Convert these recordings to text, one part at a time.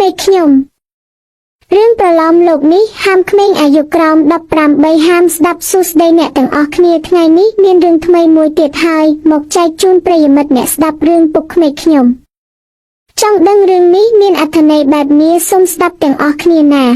មេងខ្ញុំរឿងប្រឡំលោកនេះហាមក្មេងអាយុក្រោម18ហាមស្ដាប់សួស្ដីអ្នកទាំងអស់គ្នាថ្ងៃនេះមានរឿងថ្មីមួយទៀតហើយមកចែកជូនប្រិយមិត្តអ្នកស្ដាប់រឿងពុកក្មេងខ្ញុំចង់ដឹងរឿងនេះមានអត្ថន័យបែបនេះសូមស្ដាប់ទាំងអស់គ្នាណា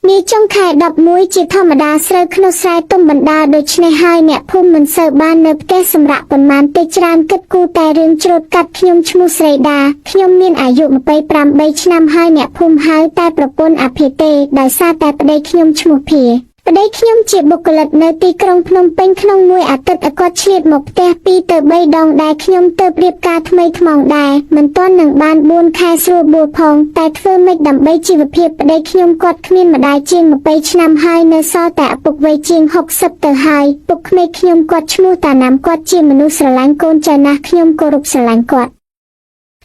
នាចុងខែ11ជាធម្មតាស្រូវក្នុងស្រែទុំបណ្ដាដូច្នេះហើយអ្នកភូមិមិនសូវបាននៅផ្ទះសម្រាប់ប៉ុន្មានទេច្រើនគិតគូរតែរឿងច្រូតកាត់ខ្ញុំឈ្មោះស្រីដាខ្ញុំមានអាយុ28ឆ្នាំហើយអ្នកភូមិហៅតែប្រពន្ធអភិទេដោយសារតែប្តីខ្ញុំឈ្មោះភាប្តីខ្ញុំជាបុគ្គលិកនៅទីក្រុងភ្នំពេញក្នុងមួយអាទិត្យគាត់ឆ្លៀតមកផ្ទះ2ទៅ3ដងដែរខ្ញុំទៅរៀបការថ្មីថ្មងដែរមិនទាន់នឹងបាន4ខែស្រួលបួលផងតែធ្វើម៉េចដើម្បីជីវភាពប្តីខ្ញុំគាត់គ្មានម្ដាយជាង20ឆ្នាំហើយនៅសល់តែឪពុកវ័យជាង60ទៅហើយពុកក្មេងខ្ញុំគាត់ឈ្មោះតាណាមគាត់ជាមនុស្សស្រឡាញ់កូនចៅណាស់ខ្ញុំគោរពស្រឡាញ់គាត់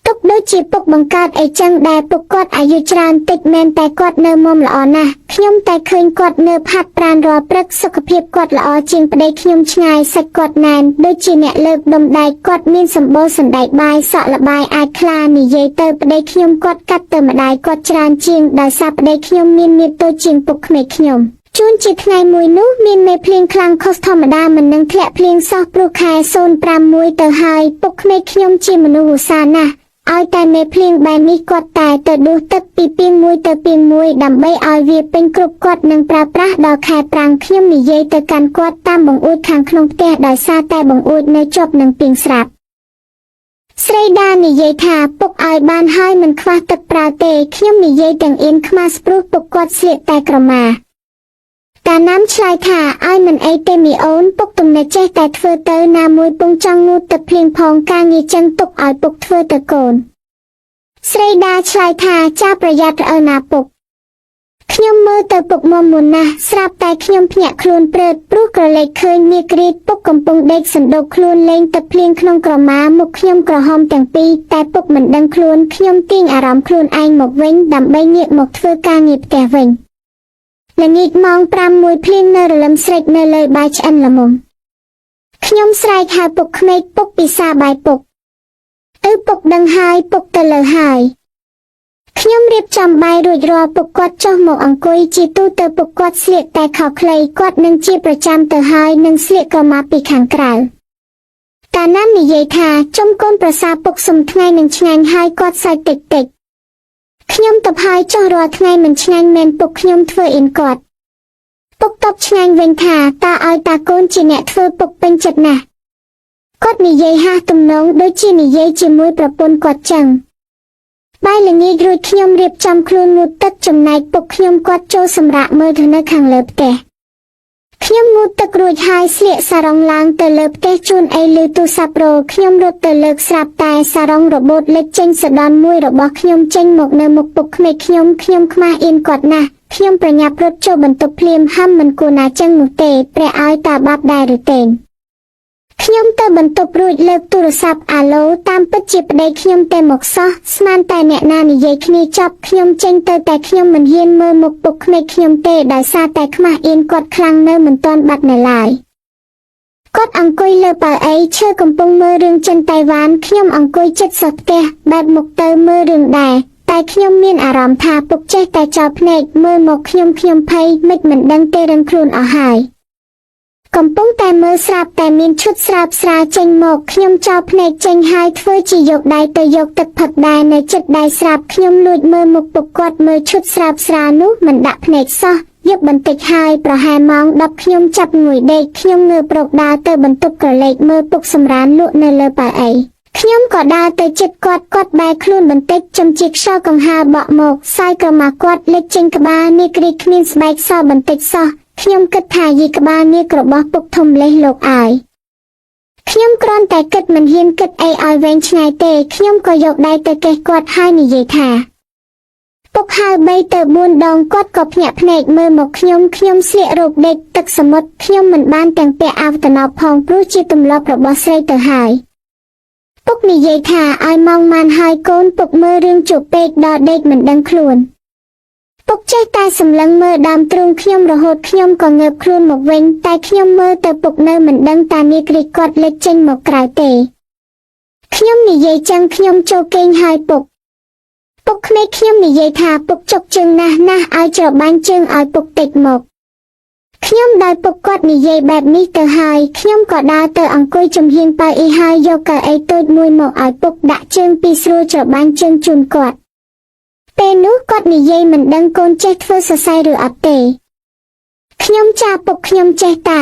ទុកដូចជាពុកបង្កើតអីចឹងដែរពុកគាត់អាយុច្រើនតិចមែនតែគាត់នៅមុំល្អណាស់ខ្ញុំតែឃើញគាត់នៅផាត់ប្រានរាល់ព្រឹកសុខភាពគាត់ល្អជាងប្តីខ្ញុំឆ្ងាយសាច់គាត់ណែនដូចជាអ្នកលើកដុំដែកគាត់មានសម្បូរសណ្ដែកបាយសក់លបាយអាចខ្លានិយាយទៅប្តីខ្ញុំគាត់កាត់ទៅម្ដាយគាត់ច្រើនជាងដោយសារប្តីខ្ញុំមានមាឌតូចជាងពុកក្មេងខ្ញុំជួនជាថ្ងៃមួយនោះមានមេភ្លៀងខ្លាំងខុសធម្មតាមិននឹងធ្លាក់ភ្លៀងសោះព្រោះខែ05ទៅហើយពុកក្មេងខ្ញុំជាមនុស្សឧស្សាហ៍ណាស់ឲ្យតែមេភ្លៀងបែបនេះគាត់តែទៅដួសទឹកពីពីងមួយទៅពីងមួយដើម្បីឲ្យវាពេញគ្រប់គាត់នឹងប្រើប្រាស់ដល់ខែប្រាំងខ្ញុំនិយាយទៅកាន់គាត់តាមបង្អួចខាងក្នុងផ្ទះដោយសារតែបង្អួចនៅជាប់នឹងពីងស្រាប់ស្រីដានិយាយថាពុកឲ្យបានហើយមិនខ្វះទឹកប្រើទេខ្ញុំនិយាយទាំងអៀនខ្មាស់ព្រោះពុកគាត់ស្លៀកតែក្រមាតាណាមឆ្លើយថាឲ្យមិនអីទេមីអូនពុកទំនេរចេះតែធ្វើទៅណាមួយពងចង់ងូតទឹកភ្លៀងផងការងារចឹងទុកឲ្យពុកធ្វើទៅកូនស្រីដាឆ្លើយថាចាប្រយ័ត្នឲ្យណាពុកខ្ញុំមើលទៅពុកមុំមុនណាស់ស្រាប់តែខ្ញុំភ្ញាក់ខ្លួនព្រឺតព្រោះក្រឡេកឃើញនាគរីតពុកកំពុងដេកសណ្ដូកខ្លួនលេងទឹកភ្លៀងក្នុងក្រមាមុខខ្ញុំក្រហមទាំងពីរតែពុកមិនដឹងខ្លួនខ្ញុំទាញអារម្មណ៍ខ្លួនឯងមកវិញដើម្បីងាកមកធ្វើការងារផ្ទះវិញល្ងាចម៉ោង5មួយភ្លៀងនៅរលឹមស្រេចនៅលើបាយឆ្អិនល្មមខ្ញុំស្រែកហៅពុកក្មេកពុកពិសាបាយពុកពុកដឹងហើយពុកទៅលើហើយខ្ញុំរៀបចំបាយរួចរាល់ពុកគាត់ចុះមកអង្គុយជាទូទៅពុកគាត់ស្លៀកតែខោខ្លីគាត់នឹងជាប្រចាំទៅហើយនឹងស្លៀកក្រមាពីខាងក្រៅតាណាមនិយាយថាចំកូនប្រសាពុកសំថ្ងៃនឹងឆ្ងាញ់ហើយគាត់សើចតិចខ្ញុំទៅហើយចុះរាល់ថ្ងៃមិនឆ្ងាញ់មែនពុកខ្ញុំធ្វើអ៊ីនគាត់ពុកតបឆ្ងាញ់វិញថាតាឲ្យតាកូនជាអ្នកធ្វើពុកពេញចិត្តណាស់គាត់និយាយហាទំនងដូចជានិយាយជាមួយប្រពន្ធគាត់ចឹងបាយល្ងាចរួចខ្ញុំរៀបចំខ្លួនងូតទឹកចំណែកពុកខ្ញុំគាត់ចូលសម្រាកមើលទៅនៅខាងលើផ្ទះខ្ញុំងូតទឹករួចហើយស្លៀកសារ៉ុងឡើងទៅលើផ្ទះជូនអីលឺទូរស័ព្ទរខ្ញុំរត់ទៅលើកស្រាប់តែសារ៉ុងរបូតលេចចេញសដន់មួយរបស់ខ្ញុំចេញមកនៅមុខពុកក្មេកខ្ញុំខ្មាស់អៀនគាត់ណាស់ខ្ញុំប្រញាប់រត់ចូលបន្ទប់ភ្លាមហាំមិនគួរណាចឹងនោះទេព្រះឲ្យតាបាប់ដែរឬទេខ្ញុំទៅបន្ទប់រួចលើកទូរស័ព្ទអាឡូតាមពិតជាប្តីខ្ញុំតែមកសោះស្មានតែអ្នកណានិយាយគ្នាចប់ខ្ញុំចេញទៅតែខ្ញុំមិនហ៊ានមើលមុខពុកក្មេកខ្ញុំទេដោយសារតែខ្មាស់អៀនគាត់ខ្លាំងនៅមិនទាន់បាត់នៅឡើយគាត់អង្គុយលើប៉ៅអីឈើកំពុងមើលរឿងចិនតៃវ៉ានខ្ញុំអង្គុយជិតសោះផ្ទះបែបមុខទៅមើលរឿងដែរតែខ្ញុំមានអារម្មណ៍ថាពុកចេះតែចោលភ្នែកមើលមកខ្ញុំភ័យមិនដឹងទេរឿងខ្លួនអស់ហើយកំពុងតែមើលស្រាប់តែមានឈុតស្រាបស្រាចេញមកខ្ញុំចោលភ្នែកចេញហើយធ្វើជាយកដៃទៅយកទឹកផឹកដែរនៅចិត្តដៃស្រាប់ខ្ញុំលួចមើលមុខពុកគាត់មើលឈុតស្រាបស្រានោះមិនដាក់ភ្នែកសោះយកបន្តិចហើយប្រហែលម៉ោង10ខ្ញុំចាប់ងួយដេកខ្ញុំងើបរកដើរទៅបន្ទប់ក្រឡេកមើលពុកសម្រានលក់នៅលើប៉ៅអីខ្ញុំក៏ដើរទៅជិតគាត់បែរខ្លួនបន្តិចចំជាខ្យល់កង្ហាបក់មកសាយក្រមាគាត់លេចចេញក្បាលនាគ្រីគ្មានស្បែកសបន្តិចសោះខ្ញុំគិតថាយីក្បាលនាគរបស់ពុកធំលេះលោកអាយខ្ញុំគ្រាន់តែគិតមិនហ៊ានគិតអីឲ្យវែងឆ្ងាយទេខ្ញុំក៏យកដៃទៅកេះគាត់ហើយនិយាយថាពុកហៅ3ទៅ4ដងគាត់ក៏ភ្ញាក់ភ្នែកមើលមកខ្ញុំស្លៀករ៉ូបដេកទឹកសមុទ្រខ្ញុំមិនបានទាំងពាក់អាវតំណប់ផងព្រោះជាទម្លាប់របស់ស្រីទៅហើយពុកនិយាយថាឲ្យម៉ោងម៉ានហើយកូនពុកមើលរឿងជប់ពេកដល់ដេកមិនដឹងខ្លួនពុកចេះតែសម្លឹងមើលដើមទ្រូងខ្ញុំរហូតខ្ញុំក៏ងើបខ្លួនមកវិញតែខ្ញុំមើលទៅពុកនៅមិនដឹងតានាគ្រីគាត់លេចចេញមកក្រៅទេខ្ញុំនិយាយចឹងខ្ញុំចូលគេងហើយពុក ពុកក្មេកខ្ញុំនិយាយថាពុកចុកជើងណាស់ឲ្យច្របាញ់ជើងឲ្យពុកតិចមកខ្ញុំដោយពុកគាត់និយាយបែបនេះទៅហើយខ្ញុំក៏ដើរទៅអង្គុយចំហៀងប៉ៅអ៊ីហើយយកកៅអីតូចមួយមកឲ្យពុកដាក់ជើងពីស្រួលច្របាញ់ជើងជូនគាត់ពេលនោះគាត់និយាយមិនដឹងកូនចេះធ្វើសរសៃឬអត់ទេខ្ញុំចាពុកខ្ញុំចេះតើ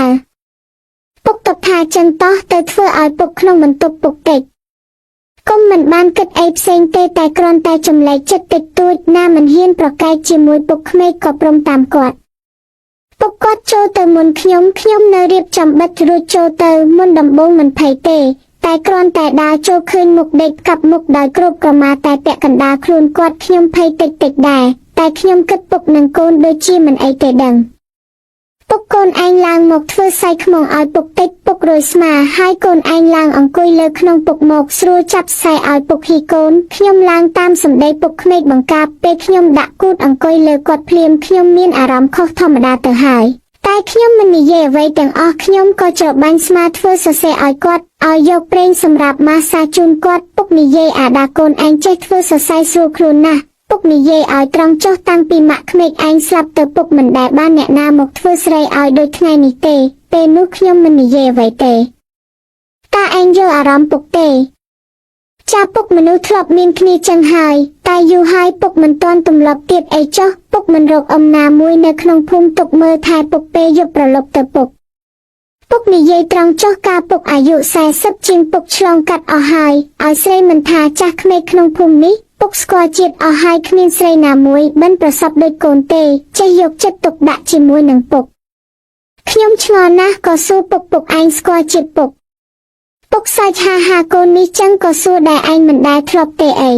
ពុកតបថាចឹងតោះទៅធ្វើឲ្យពុកក្នុងបន្ទប់ពុកតិចកុំមិនបានគិតអីផ្សេងទេតែគ្រាន់តែចម្លែកចិត្តតិចតួចណាមិនហ៊ានប្រកែកជាមួយពុកក្មេកក៏ព្រមតាមគាត់ពុកគាត់ចូលទៅមុនខ្ញុំនៅរៀបចំបិទរួចចូលទៅមុនដំបូងមិនភ័យទេតែគ្រាន់តែដើរចូលឃើញមុខដេកកាប់មុខដោយគ្របក្រមាតែពាក់កណ្ដាលខ្លួនគាត់ខ្ញុំភ័យតិចដែរតែខ្ញុំគិតពុកនឹងកូនដូចជាមិនអីទេដឹងពុកកូនឯងឡើងមកធ្វើសៃខ្មងឲ្យពុកតិចពុករយស្មាហើយកូនឯងឡើងអង្គុយលើក្នុងពុកមកស្រួលចាប់សៃឲ្យពុកហ៊ីកូនខ្ញុំឡើងតាមសម្ដីពុកក្មេកបង្កាបពេលខ្ញុំដាក់គូតអង្គុយលើគាត់ភ្លាមខ្ញុំមានអារម្មណ៍ខុសធម្មតាទៅហើយតែខ្ញុំមិននិយាយអ្វីទាំងអស់ខ្ញុំក៏ច្របាញ់ស្មាធ្វើសរសេរឲ្យគាត់ឲ្យយកប្រេងសម្រាប់ម៉ាសាជូនគាត់ពុកនិយាយអាដាកូនឯងចេះធ្វើសរសៃស្រួលខ្លួនណាស់ពុកនិយាយឲ្យត្រង់ចុះតាំងពីម៉ាក់ក្មេកឯងស្លាប់ទៅពុកមិនដែលបានអ្នកណាមកធ្វើស្រីឲ្យដូចថ្ងៃនេះទេពេលនោះខ្ញុំមិននិយាយអ្វីទេតើឯងយល់អារម្មណ៍ពុកទេចាពុកមនុស្សធ្លាប់មានគ្នាចឹងហើយតែយូរហើយពុកមិនទាន់ទម្លាប់ទៀតអីចុះពុកមិនរកណាមួយនៅក្នុងភូមិទុកមើលថែពុកពេលយប់ប្រឡប់ទៅពុកនិយាយត្រង់ចុះការពុកអាយុ40ជាងពុកឆ្លងកាត់អស់ហើយឲ្យស្រីមិនថាចាស់ក្មេកក្នុងភូមិនេះពុកស្គាល់ជាតិអស់ហើយគ្មានស្រីណាមួយបិណ្ឌប្រសពដូចកូនទេចេះយកចិត្តទុកដាក់ជាមួយនឹងពុកខ្ញុំឆ្ងល់ណាស់ក៏សួរពុកឯងស្គាល់ជាតិពុកសាច់ហាកូននេះចឹងក៏សួរដែរឯងមិនដែលធ្លាប់ទេអី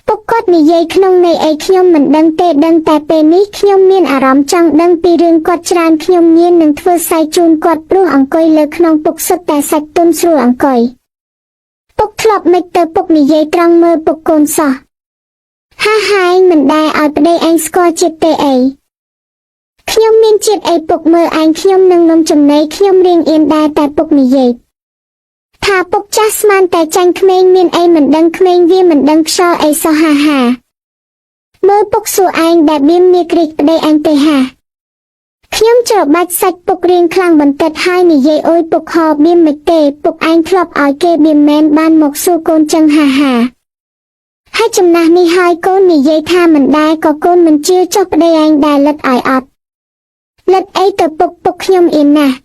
ពុកគាត់និយាយក្នុងន័យអីខ្ញុំមិនដឹងទេដឹងតែពេលនេះខ្ញុំមានអារម្មណ៍ចង់ដឹងពីរឿងគាត់ច្រើនខ្ញុំមាននឹងធ្វើសៃជូនគាត់ព្រោះអង្គុយលើក្នុងពុកសុទ្ធតែសាច់ទន់ស្រួលអង្គុយពុកធ្លាប់មិនទៅពុកនិយាយត្រង់មើលពុកកូនសោះហាឯងមិនដែលឲ្យប្តីឯងស្គាល់ជាតិទេអីខ្ញុំមានជាតិអីពុកមើលឯងខ្ញុំនឹងនំចំណីខ្ញុំរៀងអៀនដែរតែពុកនិយាយថាពុកចាស់ស្មានតែចាញ់ក្មេងមានអីមិនដឹងក្មេងវាមិនដឹងខ្យល់អីសោះហាមើលពុកសួរឯងដែលបៀមនាគ្រីកប្តីឯងទេហាខ្ញុំច្របាច់សាច់ពុករៀងខ្លាំងបន្តិចហើយនិយាយអុយពុកហបៀមមិនទេពុកឯងធ្លាប់ឲ្យគេបៀមមែនបានមកសួរកូនចឹងហាហើយចំណាស់នេះហើយកូននិយាយថាមិនដែរក៏កូនមិនជឿចុះប្តីឯងដែលលិតឲ្យអត់លិតអីទៅពុកខ្ញុំអៀនណាស់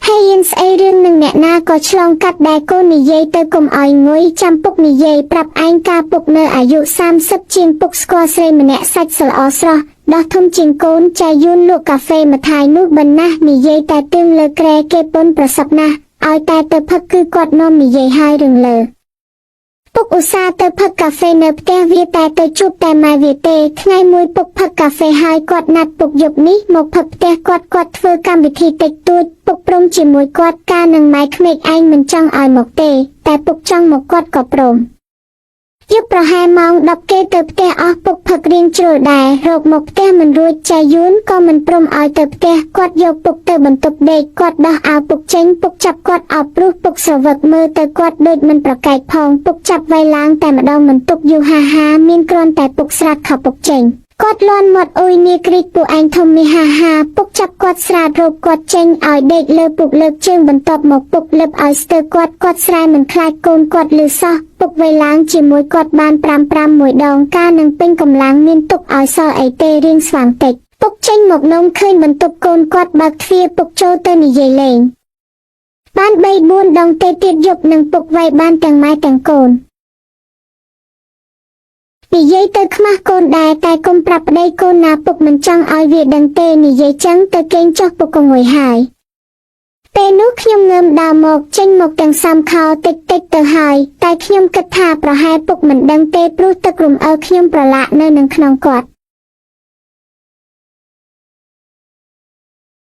ហើយយិនស្អីរឿងនឹងអ្នកណាក៏ឆ្លងកាត់ដែរកូននិយាយទៅកុំឲ្យងុយចាំពុកនិយាយប្រាប់ឯងការពុកនៅអាយុ30ជាងពុកស្គាល់ស្រីម្នាក់សាច់ស្រអស្រស់ដោះធំជាងកូនចាយូនលក់កាហ្វេម្ថាយនោះបិណ្ឌណាស់និយាយតែទើងលើក្រែគេពុនប្រសពណាស់ឲ្យតែទៅផឹកគឺគាត់នាំនិយាយហើយរឿងលើពុកឧស្សាហ៍ទៅផឹកកាហ្វេនៅផ្ទះវាតែទៅជួបតែម៉ែវាទេថ្ងៃមួយពុកផឹកកាហ្វេហើយគាត់ណាត់ពុកយប់នេះមកផឹកផ្ទះគាត់ធ្វើកម្មវិធីតិចតួចពុកព្រមជាមួយគាត់ការនឹងម៉ែក្មេកឯងមិនចង់ឲ្យមកទេតែពុកចង់មកគាត់ក៏ព្រមយប់ប្រហែលម៉ោង10គេទៅផ្ទះអស់ពុកផឹករៀងជ្រុលដែររកមកផ្ទះមិនរួចចាយូនក៏មិនព្រមឲ្យទៅផ្ទះគាត់យកពុកទៅបន្ទប់ដេកគាត់ដោះអាវពុកចេញពុកចាប់គាត់អោបព្រោះពុកស្រវឹកមើលទៅគាត់ដូចមិនប្រកែកផងពុកចាប់វាយឡើងតែម្ដងមិនទុកយូរហាមានគ្រាន់តែពុកស្រាតខោពុកចេញគាត់លន់មាត់អុយនាគ្រីកពួកឯងធំនេះហាពុកចាប់គាត់ស្រាតរោបគាត់ចេញឲ្យដេកលើពុកលើកជើងបន្ទាប់មកពុកលឹបឲ្យស្ទើរគាត់ស្រែមិនខ្លាចកូនគាត់លឺសោះពុកវាយឡើងជាមួយគាត់បាន5មួយដងការនឹងពេញកម្លាំងមានទុកឲ្យសល់អីទេរៀងស្វាងតិចពុកចេញមកនំឃើញបន្ទប់កូនគាត់បើកទ្វារពុកចូលទៅនិយាយលេងបាន3-4ដងទេទៀតយប់នឹងពុកវាយបានទាំងម៉ែទាំងកូននិយាយទៅខ្មាស់កូនដែរតែកុំប្រាប់ប្តីកូនណាពុកមិនចង់ឲ្យវាដឹងទេនិយាយចឹងទៅគេងចុះពុកក៏ងុយហើយពេលនោះខ្ញុំងើមដើរមកចេញមកទាំងសាំខោតិចទៅហើយតែខ្ញុំគិតថាប្រហែលពុកមិនដឹងទេព្រោះទឹករំអិលខ្ញុំប្រឡាក់នៅនឹងក្នុងគាត់